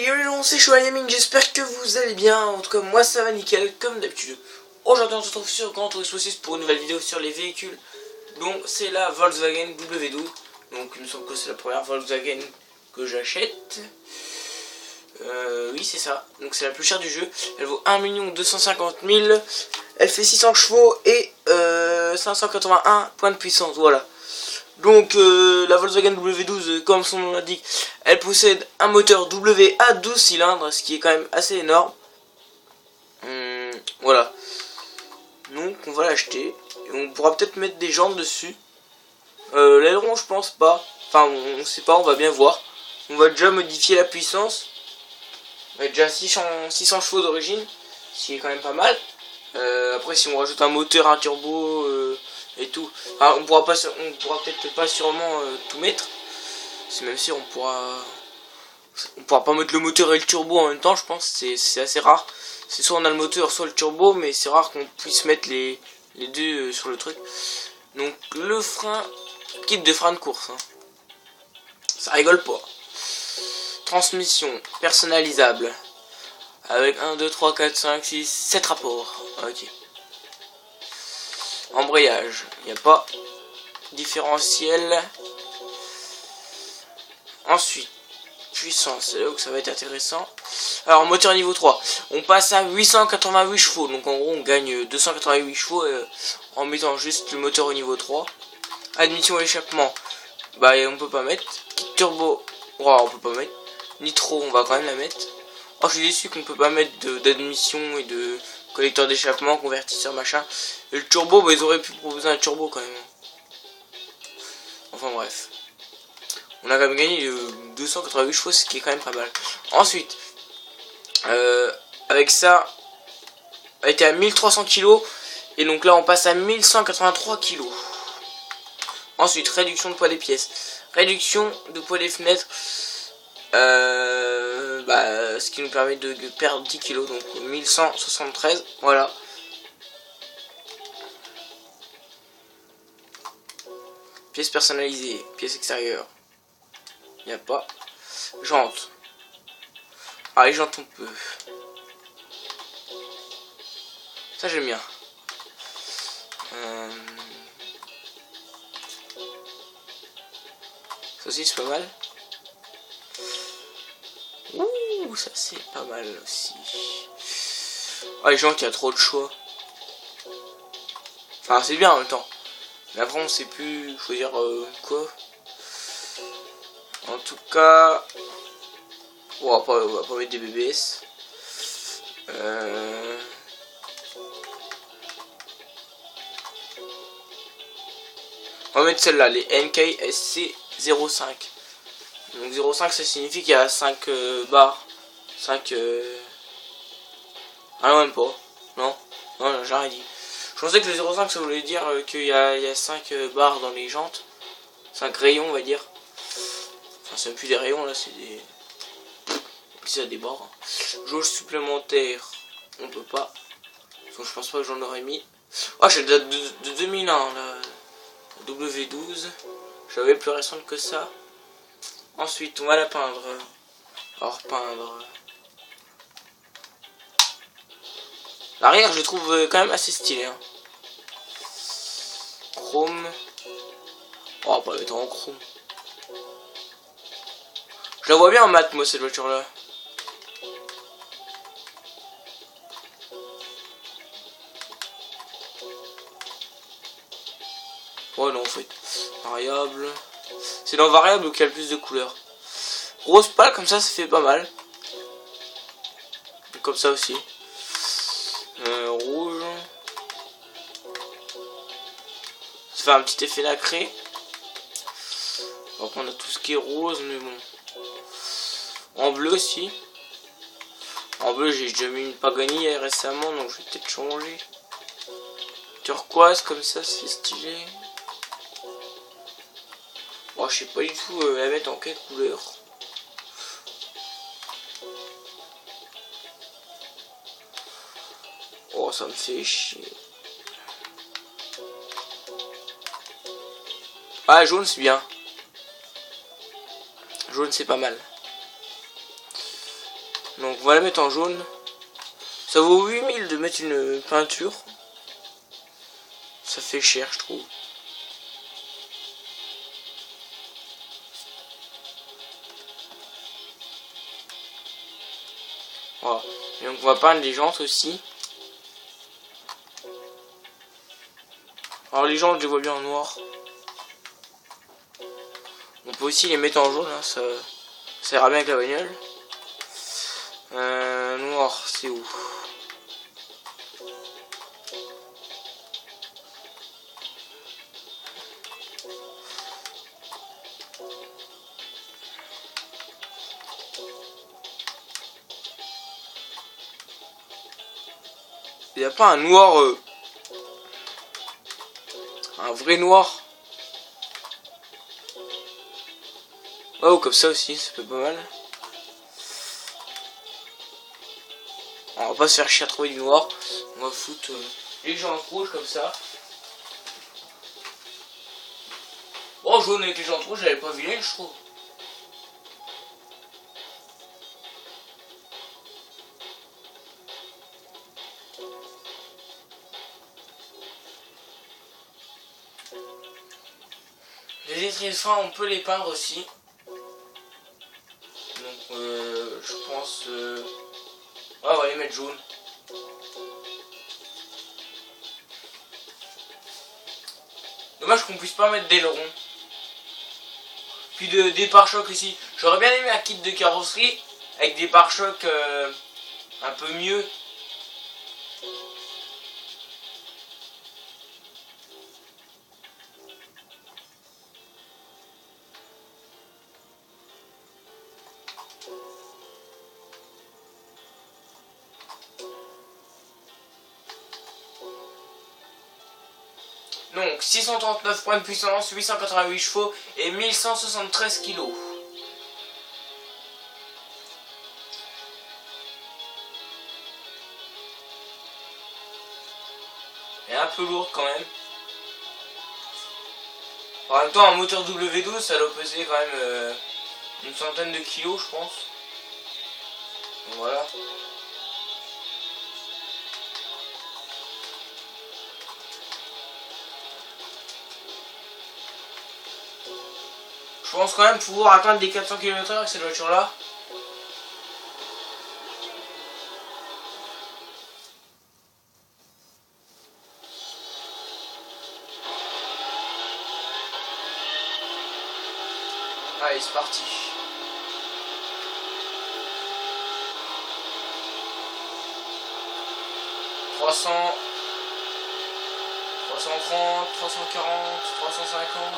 yo les gens, c'est Chouaniaming, j'espère que vous allez bien. En tout cas, moi ça va nickel, comme d'habitude. Aujourd'hui, on se retrouve sur Grand Tourisme 6 pour une nouvelle vidéo sur les véhicules. Donc, c'est la Volkswagen W12. Donc, il me semble que c'est la première Volkswagen que j'achète. Oui, c'est ça. Donc, c'est la plus chère du jeu. Elle vaut 1 250 000. Elle fait 600 chevaux et 581 points de puissance. Voilà. Donc la Volkswagen W12, comme son nom l'indique, elle possède un moteur W à 12 cylindres, ce qui est quand même assez énorme. Voilà. Donc on va l'acheter. Et on pourra peut-être mettre des jantes dessus. L'aileron, je pense pas. Enfin, on sait pas, on va bien voir. On va déjà modifier la puissance. On a déjà 600 chevaux d'origine, ce qui est quand même pas mal. Après, si on rajoute un moteur, un turbo et tout, enfin, on pourra peut-être pas sûrement tout mettre. C'est même si on pourra pas mettre le moteur et le turbo en même temps, je pense. C'est assez rare. C'est soit on a le moteur, soit le turbo, mais c'est rare qu'on puisse mettre les deux sur le truc. Donc le frein, kit de frein de course. Hein. Ça rigole pas. Transmission personnalisable. Avec 1, 2, 3, 4, 5, 6, 7 rapports. Ok. Embrayage. Il n'y a pas. Différentiel. Ensuite. Puissance. C'est là où ça va être intéressant. Alors, moteur niveau 3. On passe à 888 chevaux. Donc, en gros, on gagne 288 chevaux en mettant juste le moteur au niveau 3. Admission et échappement. Bah, on peut pas mettre. Kit turbo. Oh, on peut pas mettre. Nitro, on va quand même la mettre. Oh, je suis déçu qu'on peut pas mettre d'admission et de collecteur d'échappement, convertisseur, machin. Et le turbo, bah, ils auraient pu proposer un turbo quand même. Enfin bref. On a quand même gagné 288 chevaux, ce qui est quand même pas mal. Ensuite, avec ça, on a été à 1300 kg. Et donc là, on passe à 1183 kg. Ensuite, réduction de poids des pièces. Réduction de poids des fenêtres. Ce qui nous permet de perdre 10 kg, donc 1173, voilà. Pièces personnalisées, pièces extérieures, il n'y a pas. Jantes. Ah, les jantes on peut. Ça j'aime bien. Ça aussi c'est pas mal. Ouh, ça c'est pas mal aussi. Ah, les gens qui a trop de choix. Enfin, c'est bien en même temps. Mais après, on sait plus choisir quoi. En tout cas, on va pas mettre des BBS. On va mettre celle-là, les NKSC 05. Donc 0,5 ça signifie qu'il y a 5 barres. 5 Ah non, même pas. Non, non, j'ai rien dit. Je pensais que le 0,5 ça voulait dire qu'il y a 5 barres dans les jantes. 5 rayons on va dire. Enfin c'est même plus des rayons là, c'est des... C'est des barres. Jauge supplémentaire, on peut pas. Donc je pense pas que j'en aurais mis. Ah, j'ai date de 2001 là. W12. J'avais plus récente que ça. Ensuite, on va la peindre. Alors, peindre. L'arrière, je le trouve quand même assez stylé. Hein. Chrome. Oh, on va pas la mettre en chrome. Je la vois bien en mat, moi, cette voiture-là. Oh non, en fait. Variable. C'est dans variable qu'il y a le plus de couleurs. Rose pâle comme ça fait pas mal. Comme ça aussi. Rouge. Ça fait un petit effet nacré. Donc on a tout ce qui est rose, mais bon. En bleu aussi. En bleu j'ai déjà mis une Pagani récemment, donc je vais peut-être changer. Turquoise comme ça, c'est stylé. Oh, je sais pas du tout la mettre en quelle couleur. Oh, ça me fait chier. Ah, jaune c'est bien. Jaune c'est pas mal. Donc on va la mettre en jaune. Ça vaut 8000 de mettre une peinture. Ça fait cher, je trouve. Voilà. Et donc on va peindre les jantes aussi. Alors les jantes, je les vois bien en noir. On peut aussi les mettre en jaune, hein, ça ira bien avec la bagnole. Noir, c'est où? Il n'y a pas un noir, un vrai noir. Oh, comme ça aussi, ça peut pas mal. On va pas se faire chier à trouver du noir. On va foutre les jantes rouges comme ça. Oh, jaune avec les jantes rouges, j'avais pas vilain, je trouve. Les étriers de frein, on peut les peindre aussi. Donc, je pense... ouais, on va les mettre jaunes. Dommage qu'on puisse pas mettre d'ailerons. Puis des pare-chocs ici. J'aurais bien aimé un kit de carrosserie avec des pare-chocs un peu mieux. Donc 639 points de puissance, 888 chevaux et 1173 kg. Elle est un peu lourde quand même. En même temps, un moteur W12, ça doit peser quand même une centaine de kilos, je pense. Donc voilà. Je pense quand même pouvoir atteindre des 400 km/h avec cette voiture-là. Allez, c'est parti. « 300, 330, 340, 350,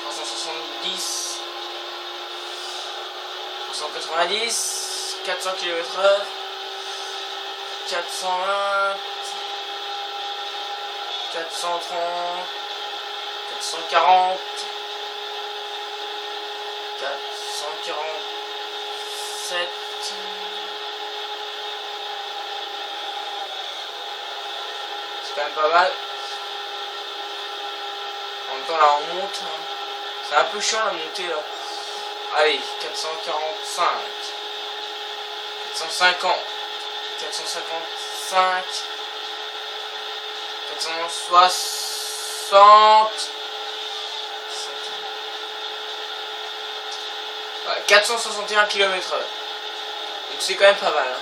370, 390, 400 km/h, 420, 430, 440, 447. C'est quand même pas mal. En même temps là on monte. C'est un peu chiant la montée là. Allez, 445, 450, 455, 460, 461 km/h. Donc c'est quand même pas mal. Hein.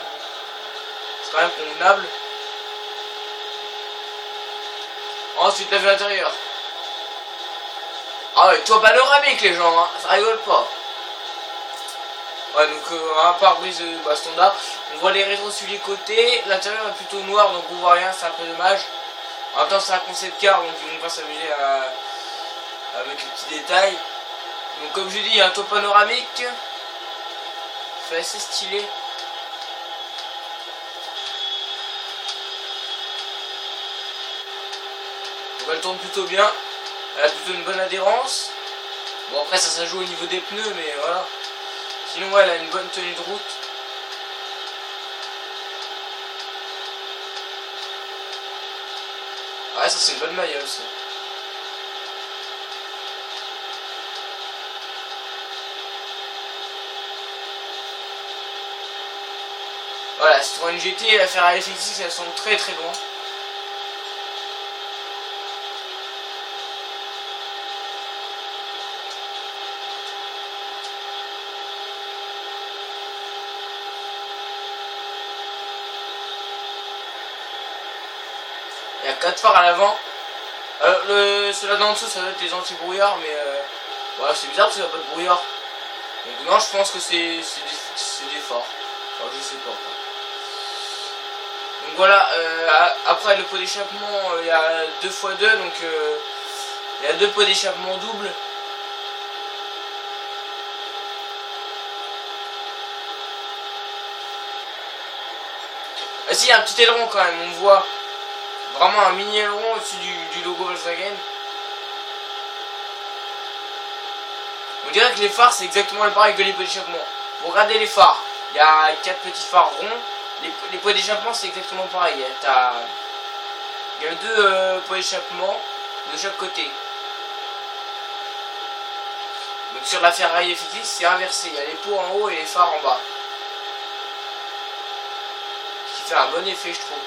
C'est quand même convenable. Ensuite la vue intérieure. Ah ouais, toit panoramique les gens, hein. Ça rigole pas. Ouais, donc un pare-brise standard. On voit les rétros sur les côtés. L'intérieur est plutôt noir, donc on voit rien, c'est un peu dommage. En même temps, c'est un concept car, donc ils vont pas s'amuser avec les petits détails. Donc comme je dis, il y a un toit panoramique. C'est assez stylé. Donc elle tourne plutôt bien. Elle a plutôt une bonne adhérence. Bon après ça joue au niveau des pneus, mais voilà. Sinon ouais, elle a une bonne tenue de route. Ouais, ça c'est une bonne bagnole ça. Voilà, Citroën GT et la Ferrari FX6, elles sont très très loin. Il y a 4 phares à l'avant. Ceux-là d'en dessous, ça doit être des anti-brouillards, mais voilà, c'est bizarre parce qu'il n'y a pas de brouillard. Donc non, je pense que c'est des phares. Enfin, je sais pas. Donc voilà, après le pot d'échappement, il y a 2x2, donc il y a 2 pots d'échappement doubles. Ah si, il y a un petit aileron quand même, on voit vraiment un mini aileron au-dessus du logo Volkswagen. On dirait que les phares c'est exactement le pareil que les pots d'échappement. Pour regarder les phares, il y a 4 petits phares ronds. Les pots d'échappement c'est exactement pareil. Il y a 2 pots d'échappement de chaque côté. Donc sur la Ferrari FX c'est inversé. Il y a les pots en haut et les phares en bas. Ce qui fait un bon effet je trouve.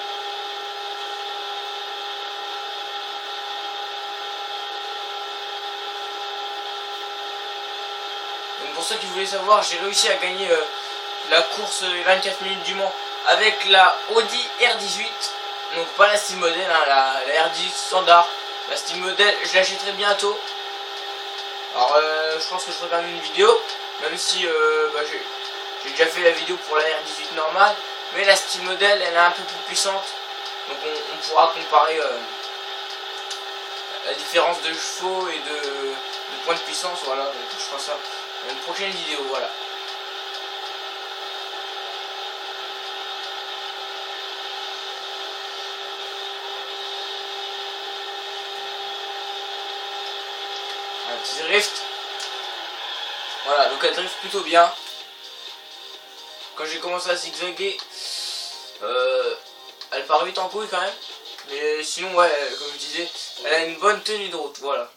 Donc pour ceux qui voulaient savoir, j'ai réussi à gagner la course 24 minutes du Mans avec la Audi R18. Donc pas la style modèle, hein, la R18 standard. La style modèle, je l'achèterai bientôt. Alors je pense que je ferai quand même une vidéo. Même si j'ai déjà fait la vidéo pour la R18 normale. Mais la style modèle, elle est un peu plus puissante. Donc on pourra comparer la différence de chevaux et de points de puissance. Voilà, donc je ferai ça dans une prochaine vidéo. Voilà. Un petit drift. Voilà, donc elle drift plutôt bien. Quand j'ai commencé à zigzaguer, elle part vite en couille quand même. Mais sinon, ouais, comme je disais, elle a une bonne tenue de route, voilà.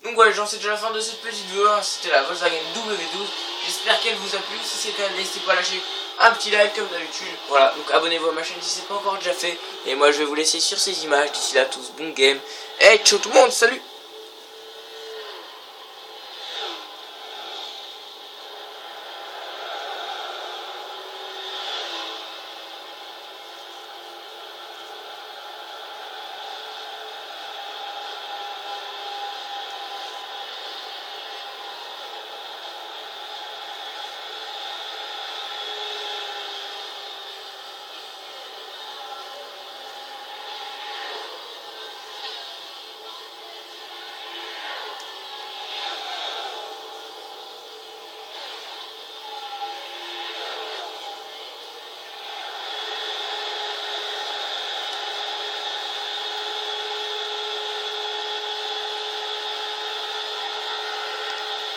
Donc voilà, j'en sais déjà la fin de cette petite vidéo. C'était la Volkswagen W12. J'espère qu'elle vous a plu. Si c'est le cas, n'hésitez pas à lâcher un petit like comme d'habitude. Voilà, donc abonnez-vous à ma chaîne si c'est pas encore déjà fait. Et moi, je vais vous laisser sur ces images. D'ici là, tous, bon game. Et ciao tout le monde, salut!